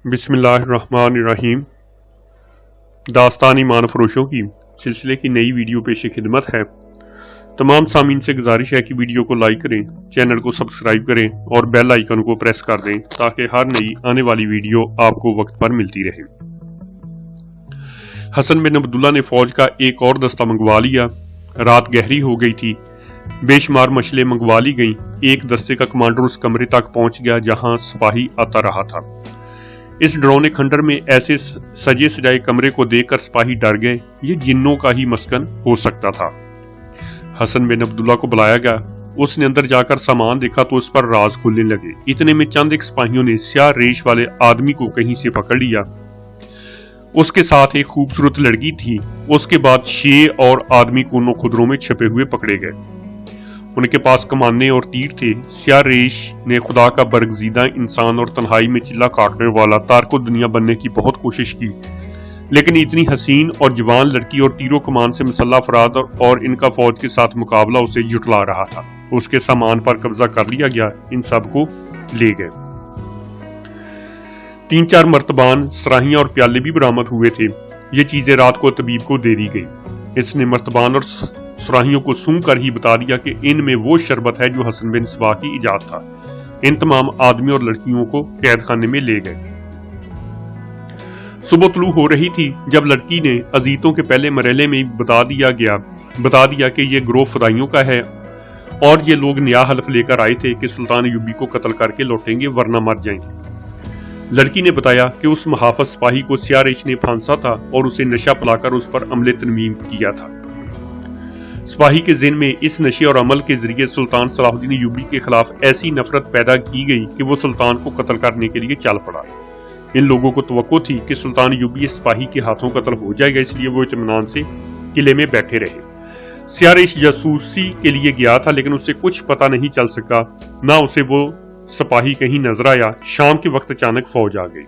बिस्मिल्लाहिर्रहमानिर्रहीम। दास्तान ईमान फरोशों की सिलसिले की नई वीडियो पेश खिदमत है। तमाम सामीन से गुजारिश है कि वीडियो को लाइक करें, चैनल को सब्सक्राइब करें और बेल आइकन को प्रेस कर दें ताकि हर नई आने वाली वीडियो आपको वक्त पर मिलती रहे। हसन बिन अब्दुल्ला ने फौज का एक और दस्ता मंगवा लिया। रात गहरी हो गई थी, बेशुमार मशलें मंगवा ली गईं। एक दस्ते का कमांडर उस कमरे तक पहुंच गया जहां सिपाही आता रहा था। इस डरौने खंडर में ऐसे सजे सजाए कमरे को देखकर सिपाही डर गए। ये जिन्नों का ही मस्कन हो सकता था। हसन बिन अब्दुल्ला को बुलाया गया। उसने अंदर जाकर सामान देखा तो उस पर राज खुलने लगे। इतने में चंद एक सिपाहियों ने स्याह रेश वाले आदमी को कहीं से पकड़ लिया। उसके साथ एक खूबसूरत लड़की थी। उसके बाद 6 और आदमी कोनों खुदरों में छपे हुए पकड़े गए। उनके पास कमाने और तीर थे। स्याह रेश ने खुदा का बरगजीदा इंसान और तन्हाई में चिल्ला काटने वाला तारको दुनिया बनने की बहुत कोशिश की, लेकिन इतनी हसीन और जवान लड़की और तीरों कमान से मुसल्लह अफराद और इनका फौज के साथ मुकाबला उसे जुटला रहा था। उसके सामान पर कब्जा कर लिया गया। इन सबको ले गए। 3-4 मर्तबान, सराहियां और प्याले भी बरामद हुए थे। ये चीजें रात को तबीब को दे दी गई। इसने मर्तबान और सुराहियों को सूंघ कर ही बता दिया कि इनमें वो शरबत है जो हसन बिन सबा की इजाद था। इन तमाम आदमी और लड़कियों को कैद खाने में ले गए। सुबह तुलू हो रही थी जब लड़की ने अजीतों के पहले मरहले में बता दिया कि ये ग्रोह फदाइयों का है और ये लोग नया हल्फ लेकर आए थे कि सुल्तान अय्यूबी को कत्ल करके लौटेंगे वरना मर जाएंगे। लड़की ने बताया कि उस महाफज सिपाही को स्याह रेश ने फांसा था और उसे नशा पिलाकर उस पर अमले तनवीम किया था। सिपाही के ज़हन में इस नशे और अमल के जरिए सुल्तान सलाहुद्दीन अय्यूबी के खिलाफ ऐसी नफरत पैदा की गई कि वो सुल्तान को कत्ल करने के लिए चल पड़ा। इन लोगों को तवक्को थी कि सुल्तान अय्यूबी इस सिपाही के हाथों कत्ल हो जाएगा, इसलिए वो इत्मीनान से किले में बैठे रहे। स्याह रेश जासूसी के लिए गया था लेकिन उसे कुछ पता नहीं चल सका, ना उसे वो सिपाही कहीं नजर आया। शाम के वक्त अचानक फौज आ गई।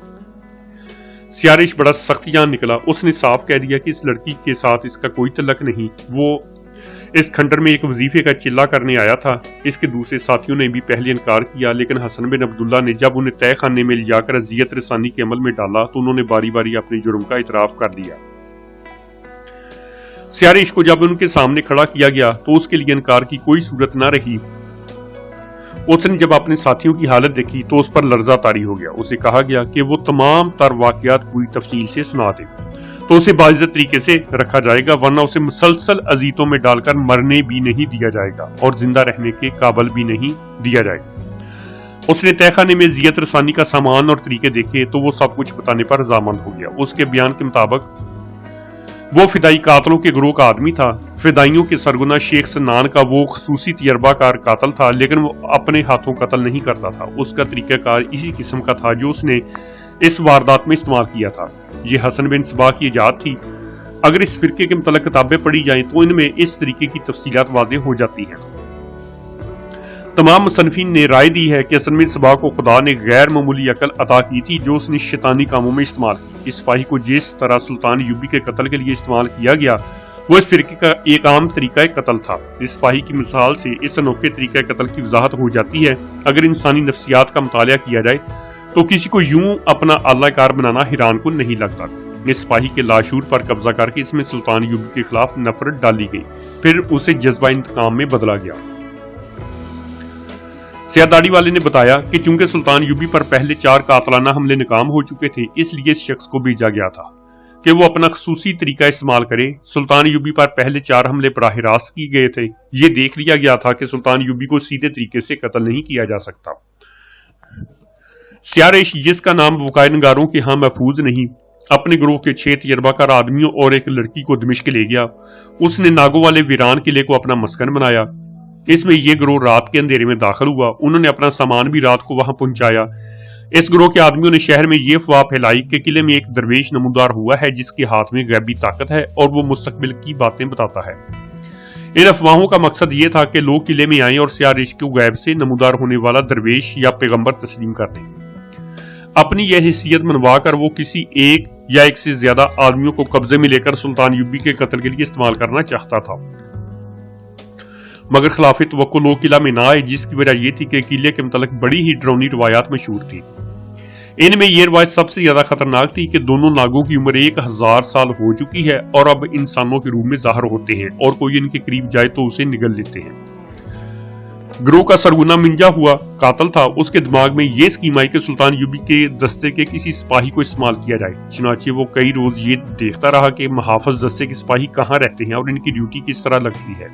स्याह रेश बड़ा सख्तियान निकला। उसने साफ कह दिया कि इस लड़की के साथ इसका कोई तल्लक नहीं। वो इस खंडर में एक वजीफे का चिल्ला करने आया था। इसके दूसरे साथियों ने भी पहले इनकार किया, लेकिन हसन बिन अब्दुल्ला ने जब उन्हें तय खाने में ले जाकर अजियत रसानी के अमल में डाला तो उन्होंने बारी बारी अपने जुर्म का इतराफ कर दिया। स्याह रेश को जब उनके सामने खड़ा किया गया तो उसके लिए इनकार की कोई सूरत न रही। उसने जब अपने साथियों की हालत देखी तो उस पर लर्जा तारी हो गया। उसे कहा गया कि वो तमाम तर वाकयात पूरी तफसील से सुना दे तो उसे बाइज्जत तरीके से रखा जाएगा, वरना उसे मुसलसल अजीतों में डालकर मरने भी नहीं दिया जाएगा और जिंदा रहने के काबिल भी नहीं दिया जाएगा। उसने तहखाने में जियत रसानी का सामान और तरीके देखे तो वो सब कुछ बताने पर रजामंद हो गया। उसके बयान के मुताबिक वो फिदाई कातलों के ग्रोह का आदमी था। फिदाइयों के सरगुना शेख सन्नान का वो खसूसी तजर्बाकार कातल था, लेकिन वो अपने हाथों कत्ल नहीं करता था। उसका तरीकाकार इसी किस्म का था जो उसने इस वारदात में इस्तेमाल किया था। ये हसन बिन सबा की इजाद थी। अगर इस फिरके के मुतल्लिक़ किताबें पढ़ी जाएं तो इनमें इस तरीके की तफसीलात वाज़ेह हो जाती हैं। तमाम मुसन्निफीन ने राय दी है कि हसन बिन सबा को खुदा ने गैर मामूली अकल अता की थी जो उसने शैतानी कामों में इस्तेमाल की। इस सिपाही को जिस तरह सुल्तान अय्यूबी के कत्ल के लिए इस्तेमाल किया गया वो इस फिरके का एक आम तरीका कत्ल था। इस सिपाही की मिसाल से इस अनोखे तरीका कत्ल की वजाहत हो जाती है। अगर इंसानी नफ्सियात का मुतालिया किया जाए तो किसी को यूं अपना आलाकार बनाना हैरान को नहीं लगता। इस सिपाही के लाशूर पर कब्जा करके इसमें सुल्तान अय्यूबी के खिलाफ नफरत डाली गई, फिर उसे जज्बा इंतकाम में बदला गया। स्याह दाढ़ी वाले ने बताया कि चूंकि सुल्तान अय्यूबी पर पहले 4 कातलाना हमले नाकाम हो चुके थे, इसलिए इस शख्स को भेजा गया था कि वो अपना खसूसी तरीका इस्तेमाल करे। सुल्तान अय्यूबी पर पहले 4 हमले बराह रास्त किए गए थे। ये देख लिया गया था कि सुल्तान अय्यूबी को सीधे तरीके से कत्ल नहीं किया जा सकता। स्याह रेश, जिसका नाम वकाए नगारों के यहाँ महफूज नहीं, अपने ग्रोह के 6 तजर्बाकार आदमियों और एक लड़की को दमिश्क ले गया। उसने नागो वाले वीरान किले को अपना मस्कन बनाया। इसमें यह ग्रोह रात के अंधेरे में दाखिल हुआ। उन्होंने अपना सामान भी रात को वहां पहुंचाया। इस ग्रोह के आदमियों ने शहर में यह अफवाह फैलाई कि किले में एक दरवेश नमूदार हुआ है जिसके हाथ में गैबी ताकत है और वो मुस्तकबिल की बातें बताता है। इन अफवाहों का मकसद ये था कि लोग किले में आएं और स्याह रेश को गैब से नमूदार होने वाला दरवेश या पैगंबर तस्लीम कर दें। अपनी यह हैसियत मनवा कर वो किसी एक या एक से ज्यादा आदमियों को कब्जे में लेकर सुल्तान अय्यूबी के कत्ल के लिए इस्तेमाल करना चाहता था, मगर खिलाफ तवक्को लोग किला में ना आए, जिसकी वजह यह थी कि किले के मुतालिक बड़ी ही डरावनी रिवायात मशहूर थी। इनमें यह रवायत सबसे ज्यादा खतरनाक थी कि दोनों नागों की उम्र 1000 साल हो चुकी है और अब इंसानों के रूप में जाहिर होते हैं और कोई इनके करीब जाए तो उसे निगल लेते हैं। गिरोह का सरगुना मिंजा हुआ कातल था, उसके दिमाग में यह स्कीम आई कि सुल्तान यूबी के दस्ते के किसी सिपाही को इस्तेमाल किया जाए। चुनांचे वो कई रोज ये देखता रहा कि मुहाफिज दस्ते के सिपाही कहाँ रहते हैं और इनकी ड्यूटी किस तरह लगती है।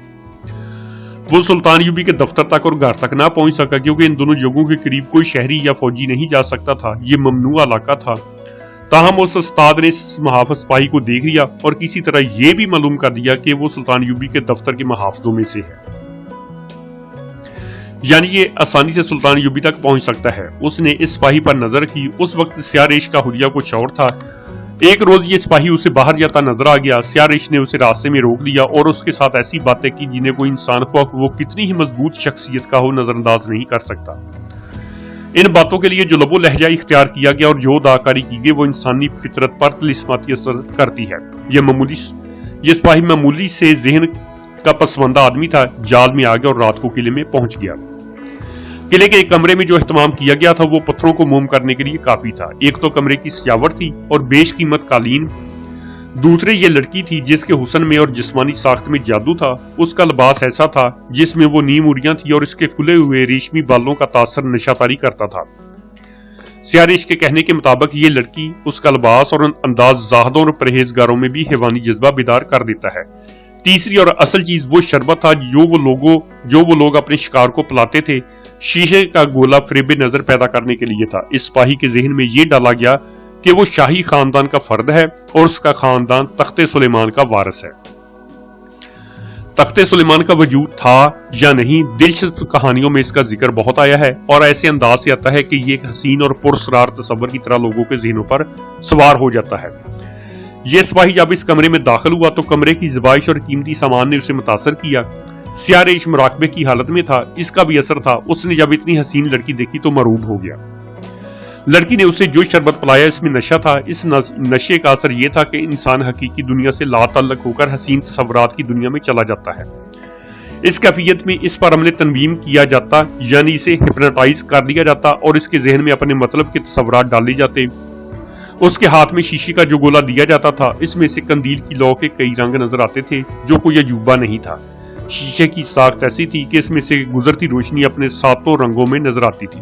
वो सुल्तान यूबी के दफ्तर तक और घर तक ना पहुंच सका क्योंकि इन दोनों जगहों के करीब कोई शहरी या फौजी नहीं जा सकता था, ये ममनूआ इलाका था। ताहम उस उस्ताद ने इस मुहाफिज सिपाही को देख लिया और किसी तरह यह भी मालूम कर दिया कि वो सुल्तान यूबी के दफ्तर के मुहाफिजों में से है, यानी ये आसानी से सुल्तान यूबी तक पहुंच सकता है। उसने इस सिपाही पर नजर की। उस वक्त स्यारेश का हुलिया कुछ और था। एक रोज ये सिपाही उसे बाहर जाता नजर आ गया। स्यारेश ने उसे रास्ते में रोक लिया और उसके साथ ऐसी बातें की जिन्हें कोई इंसान को वो कितनी ही मजबूत शख्सियत का हो नजरअंदाज नहीं कर सकता। इन बातों के लिए जो लबो लहजा इख्तियार किया गया और जो अदाकारी की गई वो इंसानी फितरत पर तिलिस्माती असर करती है। ये सिपाही मामूली से जहन का पसमंदा आदमी था। जाल में आ गया और रात को किले में पहुंच गया। किले के एक कमरे में जो इहतमाम किया गया था वो पत्थरों को मोम करने के लिए काफी था। एक तो कमरे की सजावट थी और बेशकीमत कालीन, दूसरे ये लड़की थी जिसके हुस्न में और जिस्मानी साख्त में जादू था। उसका लिबास ऐसा था जिसमें वो नीम उड़ियां थी और इसके खुले हुए रेशमी बालों का तासर नशातारी करता था। स्यारेश के कहने के मुताबिक ये लड़की, उसका लिबास और अंदाज जाहदों और परहेजगारों में भी हैवानी जज्बा बेदार कर देता है। तीसरी और असल चीज वो शरबत था जो वो लोग अपने शिकार को पिलाते थे। शीशे का गोला फरेब नजर पैदा करने के लिए था। इस सिपाही के जहन में यह डाला गया कि वो शाही खानदान का फर्द है और उसका खानदान तख्ते सुलेमान का वारिस है। तख्ते सुलेमान का वजूद था या नहीं, दिलचस्प कहानियों में इसका जिक्र बहुत आया है और ऐसे अंदाज से आता है कि ये एक हसीन और पुरस्रार तस्वर की तरह लोगों के जहनों पर सवार हो जाता है। यह सिपाही जब इस कमरे में दाखिल हुआ तो कमरे की ज़बाइश और कीमती सामान ने उसे मुतासर किया। स्यारेश मुराकबे की हालत में था, इसका भी असर था। उसने जब इतनी हसीन लड़की देखी तो मरूब हो गया। लड़की ने उसे जो शरबत पिलाया इसमें नशा था। इस नशे का असर यह था कि इंसान हकीकी दुनिया से लाताल्लुक होकर हसीन तस्वुरात की दुनिया में चला जाता है। इस कैफियत में इस पर अमले तनवीम किया जाता, यानी इसे हिप्नोटाइज कर दिया जाता और इसके जहन में अपने मतलब के तस्वुरात डाले जाते। उसके हाथ में शीशे का जो गोला दिया जाता था, इसमें से कंदील की लौ के कई रंग नजर आते थे जो कोई अजूबा नहीं था। शीशे की साख्त ऐसी थी कि इसमें से गुजरती रोशनी अपने सातों रंगों में नजर आती थी।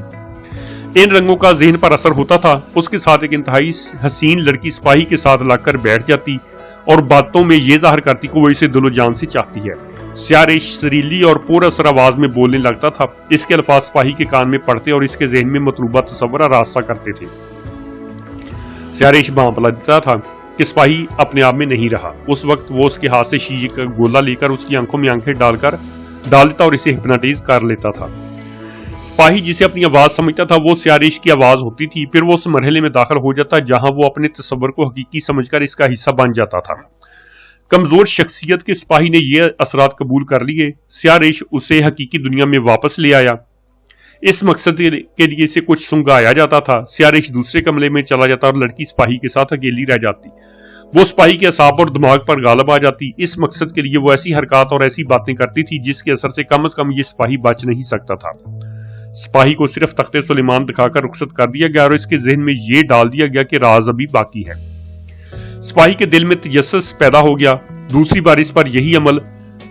इन रंगों का जहन पर असर होता था। उसके साथ एक इंतहाई हसीन लड़की सिपाही के साथ लगकर बैठ जाती और बातों में यह जाहिर करती कि वो इसे दिलो जान से चाहती है। स्यारेश सरीली और पूरा असर आवाज में बोलने लगता था। इसके अल्फाज सिपाही के कान में पड़ते और इसके जहन में मतलूबा तस्वर रास्ता करते थे। स्यारेश भांप लेता था कि सिपाही अपने आप में नहीं रहा। उस वक्त वो उसके हाथ से शीशे का गोला लेकर उसकी आंखों में आंखें डाल देता और इसे हिप्नोटाइज कर लेता था। सिपाही जिसे अपनी आवाज समझता था वो स्यारेश की आवाज होती थी। फिर वो उस मरहले में दाखिल हो जाता जहां वो अपने तस्वर को हकीकी समझकर इसका हिस्सा बन जाता था। कमजोर शख्सियत के सिपाही ने ये असरात कबूल कर लिए। स्यारेश उसे हकीकी दुनिया में वापस ले आया। इस मकसद के लिए इसे कुछ सुंगाया जाता था। स्यारेश दूसरे कमरे में चला जाता और लड़की सिपाही के साथ अकेली रह जाती। वो सिपाही के असाब और दिमाग पर गालिब आ जाती। इस मकसद के लिए वो ऐसी हरकत और ऐसी बातें करती थी जिसके असर से कम से कम ये सिपाही बच नहीं सकता था। सिपाही को सिर्फ तख्ते सुलेमान दिखाकर रुखसत कर दिया गया और इसके जहन में यह डाल दिया गया कि राज अभी बाकी है। सिपाही के दिल में तजस्सुस पैदा हो गया। दूसरी बार इस पर यही अमल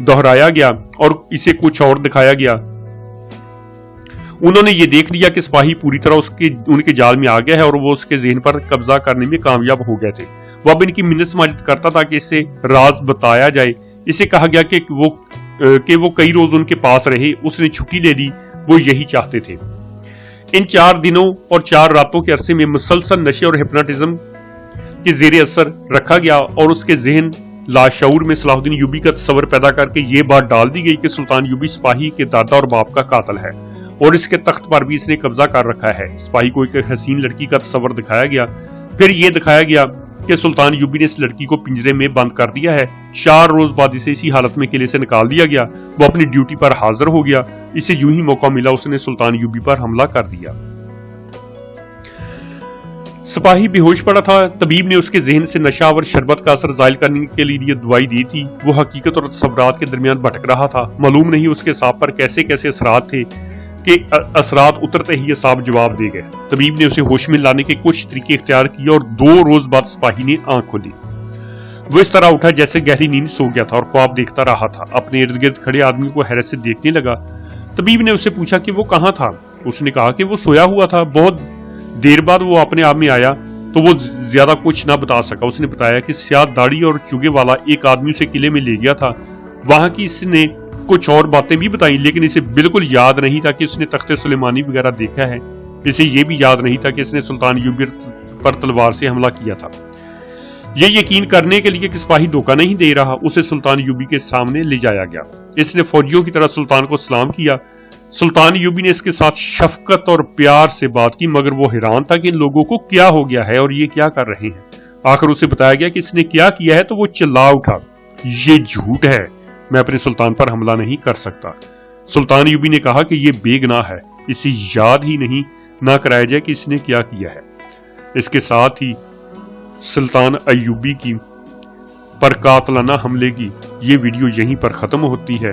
दोहराया गया और इसे कुछ और दिखाया गया। उन्होंने ये देख लिया कि सिपाही पूरी तरह उनके जाल में आ गया है और वो उसके जहन पर कब्जा करने में कामयाब हो गए थे। वो अब इनकी मिन्नत समाजत करता था कि इससे राज बताया जाए। इसे कहा गया कि वो कई रोज उनके पास रहे। उसने छुट्टी ले ली। वो यही चाहते थे। इन 4 दिनों और 4 रातों के अरसे में मुसलसल नशे और हिप्नोटिज्म के जेर असर रखा गया और उसके जहन लाशऊर में सलाहुद्दीन यूबी का तस्वर पैदा करके ये बात डाल दी गई कि सुल्तान यूबी सिपाही के दादा और बाप का कातिल है और इसके तख्त पर भी इसने कब्जा कर रखा है। सिपाही को एक हसीन लड़की का तस्वर दिखाया गया। फिर यह दिखाया गया कि सुल्तान यूबी ने इस लड़की को पिंजरे में बंद कर दिया है। 4 रोज बाद इसे इसी हालत में किले से निकाल दिया गया। वो अपनी ड्यूटी पर हाजिर हो गया। इसे यूं ही मौका मिला उसने सुल्तान यूबी पर हमला कर दिया। सिपाही बेहोश पड़ा था। तबीब ने उसके जहन से नशा और शरबत का असर जायल करने के लिए दवाई दी थी। वो हकीकत और तस्वुरात के दरमियान भटक रहा था। मालूम नहीं उसके सांप पर कैसे कैसे असरात थे। के असरात उतरते ही असाब जवाब दे गए। तबीब ने उसे होश में लाने के कुछ तरीके इख्तियार किए और 2 रोज बाद सिपाही ने आंख खोली। वो इस तरह उठा जैसे गहरी नींद सो गया था और ख्वाब देखता रहा था। अपने इर्द गिर्द खड़े आदमी को हैरत से देखने लगा। तबीब ने उससे पूछा कि वो कहाँ था। उसने कहा कि वो सोया हुआ था। बहुत देर बाद वो अपने आप में आया तो वो ज्यादा कुछ ना बता सका। उसने बताया कि स्याह दाढ़ी और चुगे वाला एक आदमी उसे किले में ले गया था। वहां की इसने कुछ और बातें भी बताई, लेकिन इसे बिल्कुल याद नहीं था कि उसने तख्ते सुलेमानी वगैरह देखा है। इसे ये भी याद नहीं था कि इसने सुल्तान अय्यूबी पर तलवार से हमला किया था। ये यकीन करने के लिए कि सिपाही धोखा नहीं दे रहा, उसे सुल्तान अय्यूबी के सामने ले जाया गया। इसने फौजियों की तरह सुल्तान को सलाम किया। सुल्तान अय्यूबी ने इसके साथ शफकत और प्यार से बात की, मगर वो हैरान था कि इन लोगों को क्या हो गया है और ये क्या कर रहे हैं। आखिर उसे बताया गया कि इसने क्या किया है तो वो चिल्ला उठा, ये झूठ है, मैं अपने सुल्तान पर हमला नहीं कर सकता। सुल्तान अय्यूबी ने कहा कि ये बेगुनाह है, इसे याद ही नहीं ना कराया जाए कि इसने क्या किया है। इसके साथ ही सुल्तान अय्यूबी की पर कातलाना हमले की ये वीडियो यहीं पर खत्म होती है।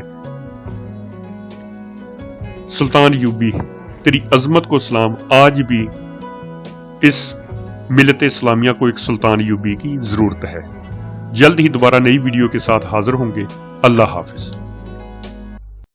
सुल्तान अय्यूबी, तेरी अजमत को सलाम। आज भी इस मिलत इस्लामिया को एक सुल्तान अय्यूबी की जरूरत है। जल्द ही दोबारा नई वीडियो के साथ हाजिर होंगे। अल्लाह हाफिज।